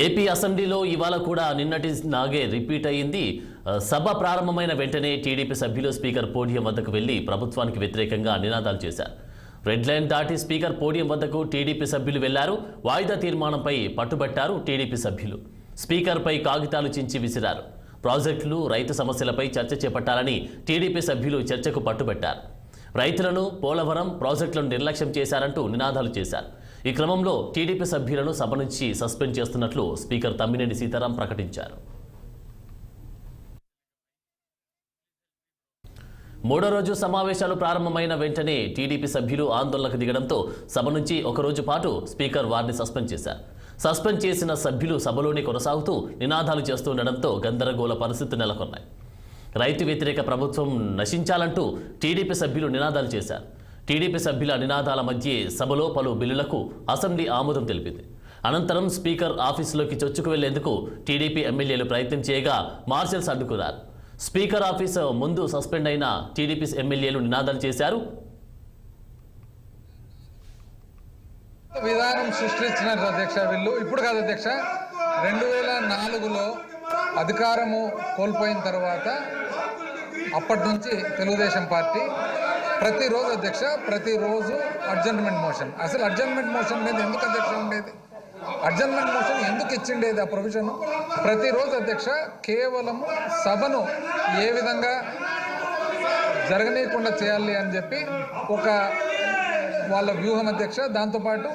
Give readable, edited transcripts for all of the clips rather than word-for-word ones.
AP అసెంబ్లీలో ఇవాళ కూడా నిన్నటి నాగే రిపీట్ అయ్యింది. సభ ప్రారంభమైన వెంటనే టీడీపీ సభ్యులు స్పీకర్ పోడియం వద్దకు వెళ్లి ప్రభుత్వానికి వ్యతిరేకంగా నినాదాలు చేశారు. రెడ్ లైన్ దాటి స్పీకర్ పోడియం వద్దకు టీడీపీ సభ్యులు వెళ్లారు. వాయిదా తీర్మానంపై పట్టుబట్టారు టీడీపీ సభ్యులు. స్పీకర్పై కాగితాలు చించి విసిరారు. ప్రాజెక్టులు, రైతు సమస్యలపై చర్చ చేపట్టాలని టీడీపీ సభ్యులు చర్చకు పట్టుబట్టారు. రైతులను, పోలవరం ప్రాజెక్టులను నిర్లక్ష్యం చేశారంటూ నినాదాలు చేశారు. ఈ క్రమంలో టీడీపీ సభ్యులను సభ నుంచి సస్పెండ్ చేస్తున్నట్లు స్పీకర్ తమ్మినేని సీతారాం ప్రకటించారు. మూడో రోజు సమావేశాలు ప్రారంభమైన వెంటనే టీడీపీ సభ్యులు ఆందోళనకు దిగడంతో సభ నుంచి ఒకరోజు పాటు స్పీకర్ వారిని సస్పెండ్ చేశారు. సస్పెండ్ చేసిన సభ్యులు సభలోనే కొనసాగుతూ నినాదాలు చేస్తుండడంతో గందరగోళ పరిస్థితులు నెలకొన్నాయి. రైతు వ్యతిరేక ప్రభుత్వం నశించాలంటూ టీడీపీ సభ్యులు నినాదాలు చేశారు. టీడీపీ సభ్యుల నినాదాల మధ్య సభలో పలు బిల్లులకు అసెంబ్లీ ఆమోదం తెలిపింది. అనంతరం స్పీకర్ ఆఫీసులోకి చొచ్చుకు వెళ్లేందుకు టీడీపీ ఎమ్మెల్యేలు ప్రయత్నం చేయగా మార్షల్స్ అడ్డుకున్నారు. స్పీకర్ ఆఫీసు ముందు సస్పెండ్ అయిన టీడీపీ ఎమ్మెల్యేలు నినాదాలు చేశారు. విధానం సృష్టించినారు అధ్యక్ష. వీళ్ళు ఇప్పుడు కాదు అధ్యక్ష, 2004లో అధికారము కోల్పోయిన తర్వాత అప్పటి నుంచి తెలుగుదేశం పార్టీ ప్రతిరోజు అధ్యక్ష, ప్రతిరోజు అడ్జర్న్మెంట్ మోషన్. అసలు అడ్జర్న్మెంట్ మోషన్ మీద ఎందుకు అధ్యక్ష ఉండేది? అడ్జర్న్మెంట్ మోషన్ ఎందుకు ఇచ్చిండేది ఆ ప్రొవిజన్? ప్రతిరోజు అధ్యక్ష కేవలము సభను ఏ విధంగా జరగనీయకుండా చేయాలి అని చెప్పి ఒక వాళ్ళ వ్యూహం అధ్యక్ష. దాంతోపాటు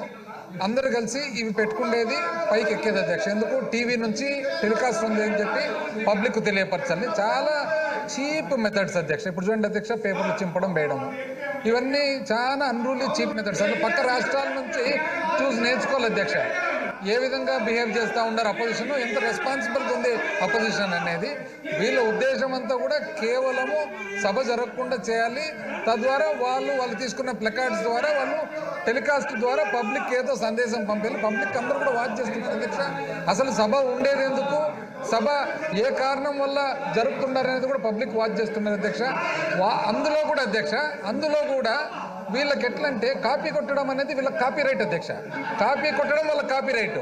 అందరు కలిసి ఇవి పెట్టుకుండేది పైకి ఎక్కేది అధ్యక్ష. ఎందుకు? టీవీ నుంచి టెలికాస్ట్ ఉంది అని చెప్పి పబ్లిక్ తెలియపరచాలి. చాలా చీప్ మెథడ్స్ అధ్యక్ష. ఇప్పుడు చూడండి అధ్యక్ష, పేపర్లు చింపడం, వేయడము, ఇవన్నీ చాలా అన్రూలీ చీప్ మెథడ్స్. అసలు పక్క రాష్ట్రాల నుంచి చూసి నేర్చుకోవాలి అధ్యక్ష. ఏ విధంగా బిహేవ్ చేస్తూ ఉన్నారు అపోజిషన్, ఎంత రెస్పాన్సిబిలిటీ ఉంది అపోజిషన్ అనేది. వీళ్ళ ఉద్దేశం అంతా కూడా కేవలము సభ జరగకుండా చేయాలి. తద్వారా వాళ్ళు తీసుకున్న ప్లకార్డ్స్ ద్వారా, వాళ్ళు టెలికాస్ట్ ద్వారా పబ్లిక్ ఏదో సందేశం పంపాలి. పబ్లిక్ అందరూ కూడా వాచ్ చేస్తున్నారు అధ్యక్ష. అసలు సభ ఉండేది ఎందుకు, సభ ఏ కారణం వల్ల జరుపుతున్నారనేది కూడా పబ్లిక్ వాచ్ చేస్తున్నారు అధ్యక్ష. అందులో కూడా అధ్యక్ష, అందులో కూడా వీళ్ళకి ఎట్లంటే కాపీ కొట్టడం అనేది వీళ్ళకి కాపీ రైట్ అధ్యక్ష. కాపీ కొట్టడం వాళ్ళ కాపీ రైట్.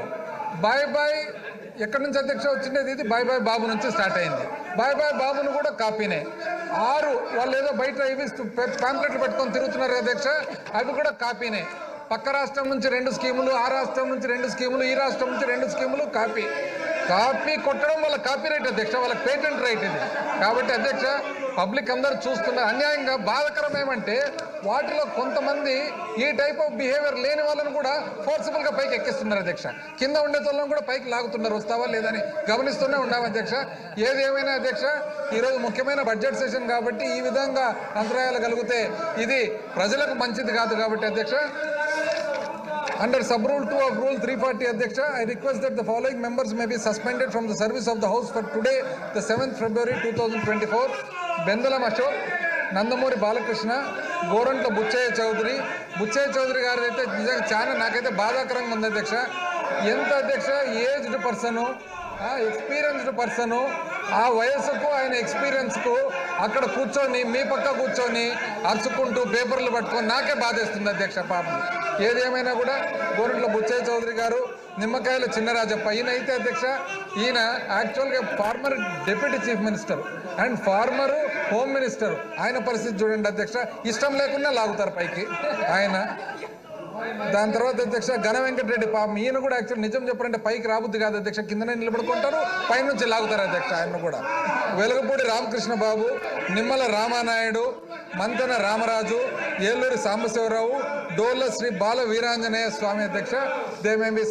బాయ్ బాయ్ ఎక్కడి నుంచి అధ్యక్ష వచ్చిండేది? ఇది బాయ్ బాయ్ బాబు నుంచి స్టార్ట్ అయింది. బాయ్ బాయ్ బాబును కూడా కాపీనే. వాళ్ళు ఏదో బయట ఇవి ప్యాంప్లెట్లు పెట్టుకొని తిరుగుతున్నారు అధ్యక్ష, అవి కూడా కాపీనే. పక్క రాష్ట్రం నుంచి 2 స్కీములు, ఆ రాష్ట్రం నుంచి 2 స్కీములు, ఈ రాష్ట్రం నుంచి 2 స్కీములు, కాపీ కొట్టడం వాళ్ళ కాపీ రైట్ అధ్యక్ష, వాళ్ళకి పేటెంట్ రైట్ ఇది. కాబట్టి అధ్యక్ష పబ్లిక్ అందరూ చూస్తున్నారు. అన్యాయంగా బాధకరం ఏమంటే వాటిలో కొంతమంది ఈ టైప్ ఆఫ్ బిహేవియర్ లేని వాళ్ళని కూడా ఫోర్సిబుల్గా పైకి ఎక్కిస్తున్నారు అధ్యక్ష. కింద ఉండే వాళ్ళని కూడా పైకి లాగుతున్నారు. వస్తావా లేదని గమనిస్తూనే ఉన్నాం అధ్యక్ష. ఏది ఏమైనా అధ్యక్ష, ఈరోజు ముఖ్యమైన బడ్జెట్ సెషన్ కాబట్టి ఈ విధంగా అంతరాయాలు కలిగితే ఇది ప్రజలకు మంచిది కాదు. కాబట్టి అధ్యక్ష, under sub rule 2 of rule 340 Adhyaksha, I request that the following members may be suspended from the service of the house for today, the 7th February 2024. Bendalam Ashok, Nandamuri Balakrishna, Gorantla Buchaya Chaudhary గారు అయితే నిజంగా చాలా నాకైతే బాధాకరంగా ఉంది అధ్యక్ష. ఎంత అధ్యక్ష ఏజ్డ్ పర్సను, ఎక్స్పీరియన్స్డ్ పర్సను, ఆ వయస్సుకు ఆయన ఎక్స్పీరియన్స్కు అక్కడ కూర్చొని మీ పక్క కూర్చొని అరుచుకుంటూ పేపర్లు పట్టుకొని నాకే బాధేస్తుంది అధ్యక్ష పాపం. ఏదేమైనా కూడా గోరంట్ల బుచ్చయ్య చౌదరి గారు, నిమ్మకాయల చిన్నరాజప్ప, ఈయన అయితే అధ్యక్ష, ఈయన యాక్చువల్గా former deputy chief minister and former home minister. ఆయన పరిస్థితి చూడండి అధ్యక్ష, ఇష్టం లేకుండా లాగుతారు పైకి ఆయన. దాని తర్వాత అధ్యక్ష ఘన వెంకటరెడ్డి పాపం, ఈయన కూడా యాక్చువల్ నిజం చెప్పారంటే పైకి రాబుద్ది కాదు అధ్యక్ష, కిందనే నిలబడుకుంటారు, పైనుంచి లాగుతారు అధ్యక్ష ఆయన కూడా. వెలగపూడి రామకృష్ణ బాబు, నిమ్మల రామానాయుడు, మంతెన రామరాజు, ఏలూరి సాంబశివరావు, డోల్ల శ్రీ బాల వీరాంజనేయ స్వామి అధ్యక్ష, దే మే బి